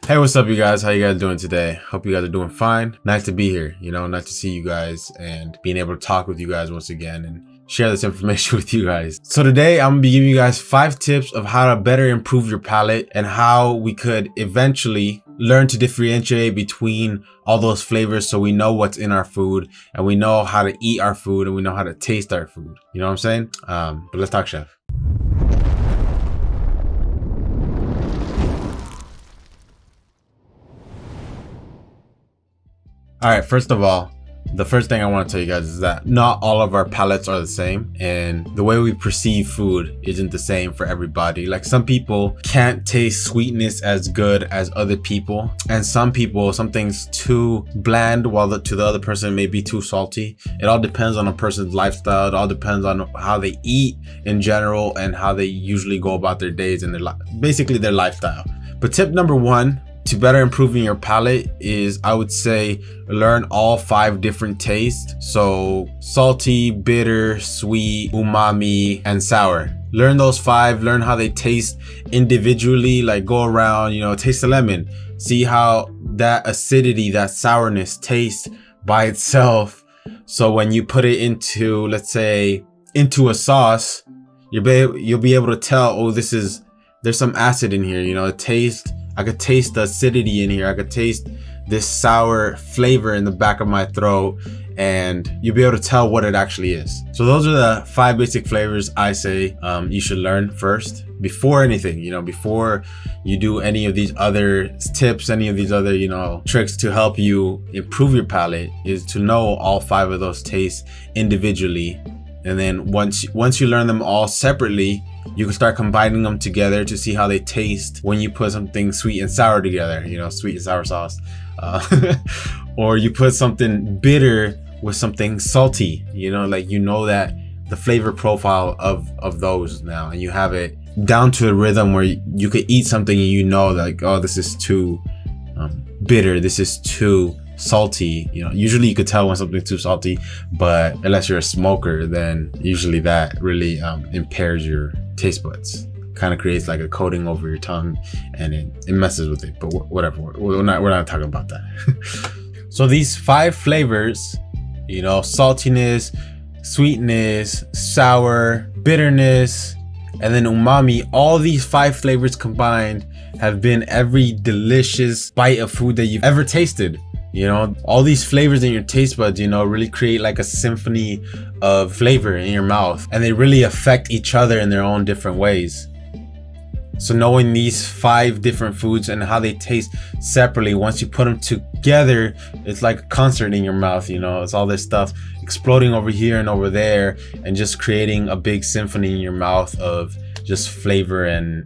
Hey, what's up, you guys? How you guys doing today? Hope you guys are doing fine. Nice to be here, nice to see you guys and being able to talk with you guys once again and share this information with you guys. So today I'm gonna be giving you guys 5 tips of how to better improve your palate and how we could eventually learn to differentiate between all those flavors so we know what's in our food and we know how to eat our food and we know how to taste our food. You know what I'm saying? But let's talk, chef. All right, first of all, the first thing I want to tell you guys is that not all of our palates are the same, and the way we perceive food isn't the same for everybody. Like, some people can't taste sweetness as good as other people, and some people, something's too bland while to the other person it may be too salty. It all depends on a person's lifestyle. It all depends on how they eat in general and how they usually go about their days and basically their lifestyle. But tip number 1 to better improving your palate is, I would say, learn all 5 different tastes. So salty, bitter, sweet, umami, and sour. Learn those 5, learn how they taste individually. Like, go around, taste the lemon. See how that acidity, that sourness tastes by itself. So when you put it into, let's say, into a sauce, you'll be able to tell, oh, there's some acid in here, I could taste the acidity in here. I could taste this sour flavor in the back of my throat, and you'll be able to tell what it actually is. So those are the 5 basic flavors I say you should learn first before anything, before you do any of these other tips, any of these other, tricks to help you improve your palate, is to know all 5 of those tastes individually. And then once you learn them all separately, you can start combining them together to see how they taste when you put something sweet and sour together, sweet and sour sauce. Or you put something bitter with something salty, that the flavor profile of those now, and you have it down to a rhythm where you could eat something and like, oh, this is too bitter, this is too salty. Usually you could tell when something's too salty, but unless you're a smoker, then usually that really impairs your taste buds. Kind of creates like a coating over your tongue, and it messes with it. But whatever, we're not talking about that. So these 5 flavors, saltiness, sweetness, sour, bitterness, and then umami, all these 5 flavors combined have been every delicious bite of food that you've ever tasted. All these flavors in your taste buds, really create like a symphony of flavor in your mouth, and they really affect each other in their own different ways. So knowing these 5 different foods and how they taste separately, once you put them together, it's like a concert in your mouth. It's all this stuff exploding over here and over there, and just creating a big symphony in your mouth of just flavor and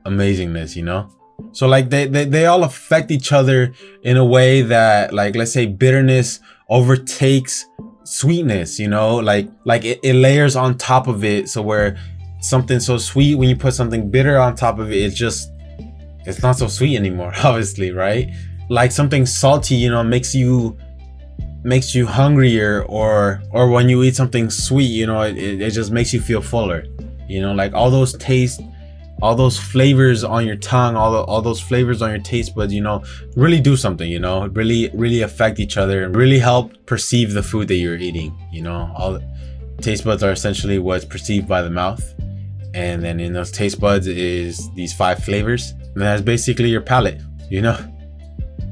amazingness. So like they all affect each other in a way that, like, let's say bitterness overtakes sweetness, like it layers on top of it. So where something so sweet, when you put something bitter on top of it, it's not so sweet anymore, obviously, right? Like something salty, makes you hungrier, or when you eat something sweet, it just makes you feel fuller. Like all those tastes, all those flavors on your tongue, all those flavors on your taste buds, really do something, really affect each other and really help perceive the food that you're eating. All the taste buds are essentially what's perceived by the mouth, and then in those taste buds is these 5 flavors, and that's basically your palate.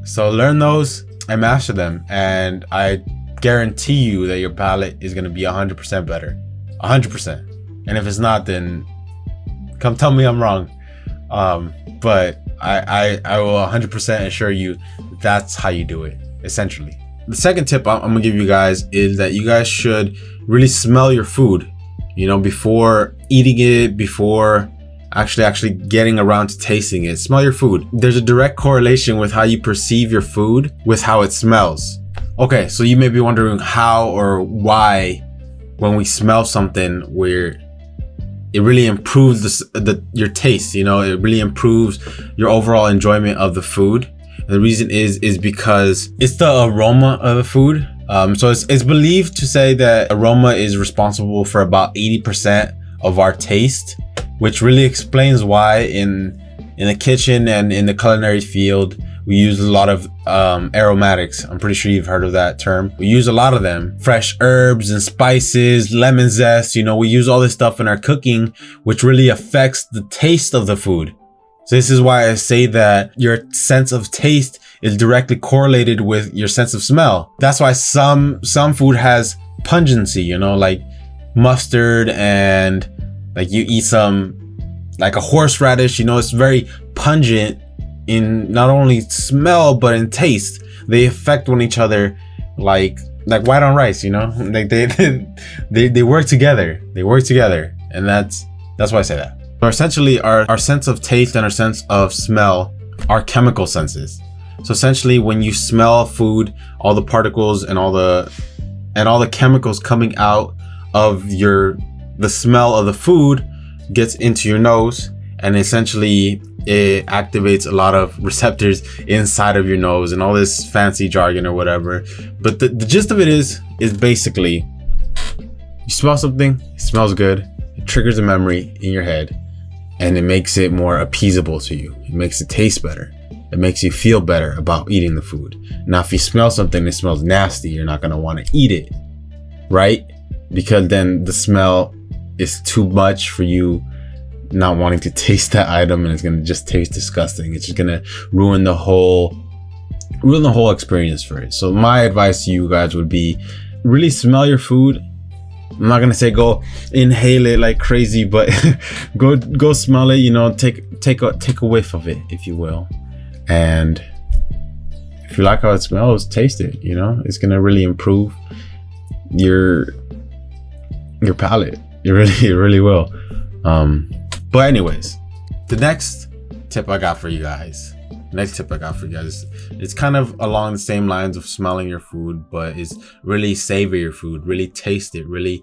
So learn those and master them, and I guarantee you that your palate is going to be 100% better, 100%. And if it's not, then come tell me I'm wrong. But I will 100% assure you that's how you do it, essentially. The second tip I'm gonna give you guys is that you guys should really smell your food, before eating it, before actually getting around to tasting it. Smell your food. There's a direct correlation with how you perceive your food with how it smells. Okay, so you may be wondering how or why when we smell something, it really improves your taste. It really improves your overall enjoyment of the food. And the reason is because it's the aroma of the food. So it's believed to say that aroma is responsible for about 80% of our taste, which really explains why in in the kitchen and in the culinary field, we use a lot of aromatics. I'm pretty sure you've heard of that term. We use a lot of them. Fresh herbs and spices, lemon zest, you know, we use all this stuff in our cooking, which really affects the taste of the food. So this is why I say that your sense of taste is directly correlated with your sense of smell. That's why some food has pungency, you know, like mustard, and like you eat some, like a horseradish, you know, it's very pungent in not only smell but in taste. They affect one each other like white on rice, you know, like they work together. They work together, and that's why I say that. So essentially, our sense of taste and our sense of smell are chemical senses. So essentially, when you smell food, all the particles and all the chemicals coming out of the smell of the food gets into your nose, and essentially it activates a lot of receptors inside of your nose and all this fancy jargon or whatever. But the gist of it is basically, you smell something, it smells good, it triggers a memory in your head, and it makes it more appeasable to you. It makes it taste better. It makes you feel better about eating the food. Now, if you smell something that smells nasty, you're not gonna want to eat it, right? Because then the smell is too much for you not wanting to taste that item, and it's gonna just taste disgusting. It's just gonna ruin the whole experience for it. So my advice to you guys would be, really smell your food. I'm not gonna say go inhale it like crazy, but go smell it, you know, take a whiff of it, if you will. And if you like how it smells, taste it, you know. It's gonna really improve your palate. It really will. But anyways, the next tip I got for you guys, it's kind of along the same lines of smelling your food, but it's really savor your food, really taste it, really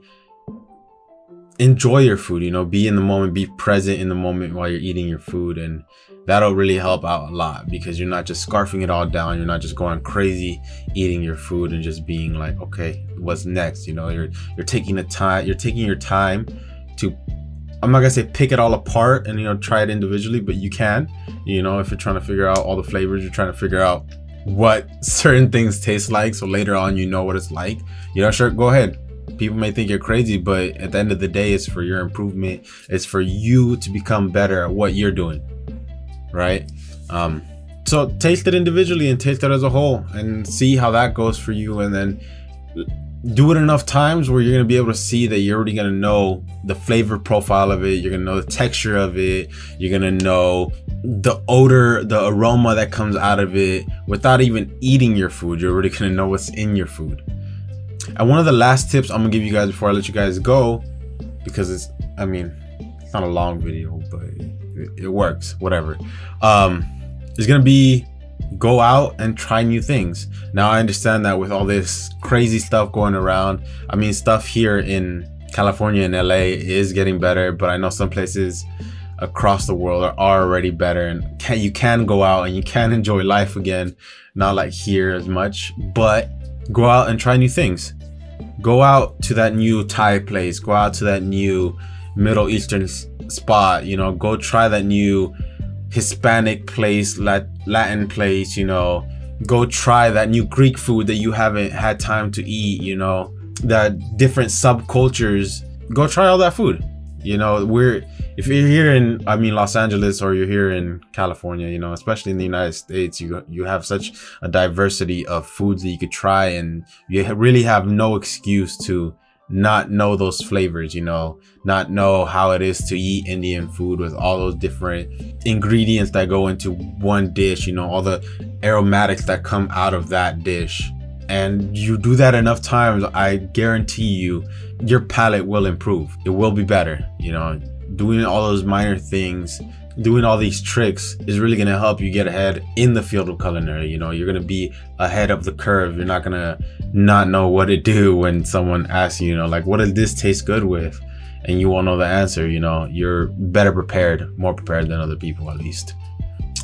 enjoy your food, you know, be in the moment, be present in the moment while you're eating your food. And that'll really help out a lot, because you're not just scarfing it all down. You're not just going crazy eating your food and just being like, okay, what's next? You know, you're taking your time to, I'm not gonna say pick it all apart and, you know, try it individually, but you can, you know, if you're trying to figure out all the flavors, you're trying to figure out what certain things taste like, so later on you know what it's like, you know, sure, go ahead. People may think you're crazy, but at the end of the day, it's for your improvement. It's for you to become better at what you're doing, right? So taste it individually and taste it as a whole and see how that goes for you, and then do it enough times where you're going to be able to see that you're already going to know the flavor profile of it. You're going to know the texture of it. You're going to know the odor, the aroma that comes out of it without even eating your food. You're already going to know what's in your food. And one of the last tips I'm going to give you guys before I let you guys go, because it's not a long video, but it works, whatever. It's going to be, go out and try new things. Now, I understand that with all this crazy stuff going around, stuff here in California and LA is getting better, but I know some places across the world are already better, and you can go out and you can enjoy life again, not like here as much, but go out and try new things. Go out to that new Thai place, go out to that new Middle Eastern spot, you know, go try that new Hispanic place, Latin place, you know, go try that new Greek food that you haven't had time to eat, you know, that different subcultures. Go try all that food. You know, if you're here in Los Angeles, or you're here in California, you know, especially in the United States, you have such a diversity of foods that you could try, and you really have no excuse to not know those flavors, you know, not know how it is to eat Indian food with all those different ingredients that go into one dish, you know, all the aromatics that come out of that dish. And you do that enough times, I guarantee you, your palate will improve. It will be better. You know, doing all those minor things, doing all these tricks is really going to help you get ahead in the field of culinary. You know, you're going to be ahead of the curve. You're not going to not know what to do when someone asks you, you know, like, what does this taste good with? And you won't know the answer. You know, you're better prepared, more prepared than other people, at least.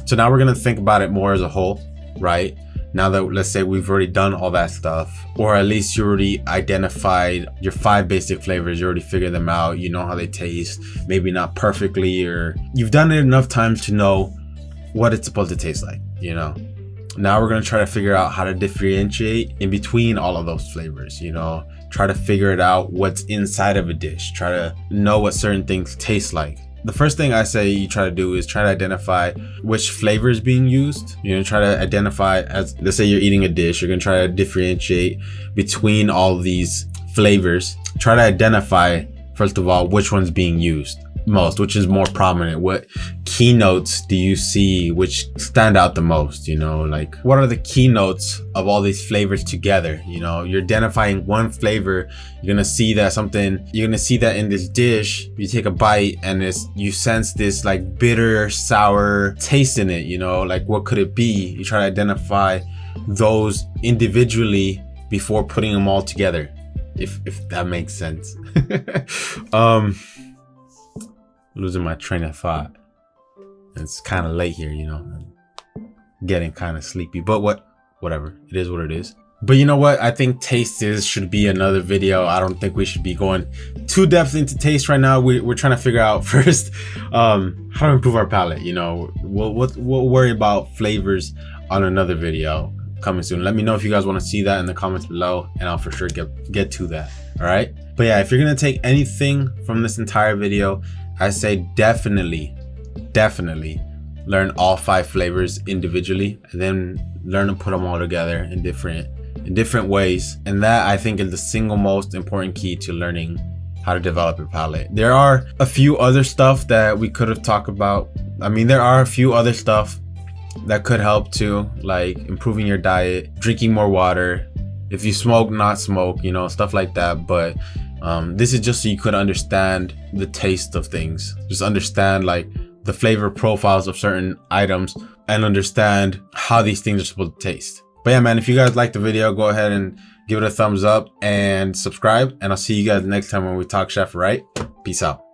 So now we're going to think about it more as a whole, right? Now that, let's say, we've already done all that stuff, or at least you already identified your 5 basic flavors, you already figured them out, you know how they taste, maybe not perfectly, or you've done it enough times to know what it's supposed to taste like, you know. Now we're going to try to figure out how to differentiate in between all of those flavors, you know, try to figure it out what's inside of a dish, try to know what certain things taste like. The first thing I say you try to do is try to identify which flavor is being used. You know, try to identify, as let's say you're eating a dish, you're going to try to differentiate between all of these flavors. Try to identify, first of all, which one's being used most, which is more prominent. What keynotes do you see which stand out the most? You know, like what are the keynotes of all these flavors together? You know, you're identifying one flavor, you're gonna see that in this dish, you take a bite and you sense this like bitter, sour taste in it, you know, like what could it be? You try to identify those individually before putting them all together, if that makes sense. Losing my train of thought. It's kind of late here, you know. I'm getting kind of sleepy, but whatever. It is what it is. But you know what? I think taste should be another video. I don't think we should be going too depth into taste right now. We're trying to figure out first how to improve our palate. You know, we'll worry about flavors on another video coming soon. Let me know if you guys want to see that in the comments below, and I'll for sure get to that. All right. But yeah, if you're gonna take anything from this entire video, I say definitely learn all 5 flavors individually, and then learn to put them all together in different ways. And that, I think, is the single most important key to learning how to develop your palate. There are a few other stuff that we could have talked about. I mean, there are a few other stuff that could help too, like improving your diet, drinking more water, if you smoke, not smoke, you know, stuff like that. But this is just so you could understand the taste of things, just understand like the flavor profiles of certain items, and understand how these things are supposed to taste. But yeah, man, if you guys liked the video, go ahead and give it a thumbs up and subscribe, and I'll see you guys next time when we talk chef, right? Peace out.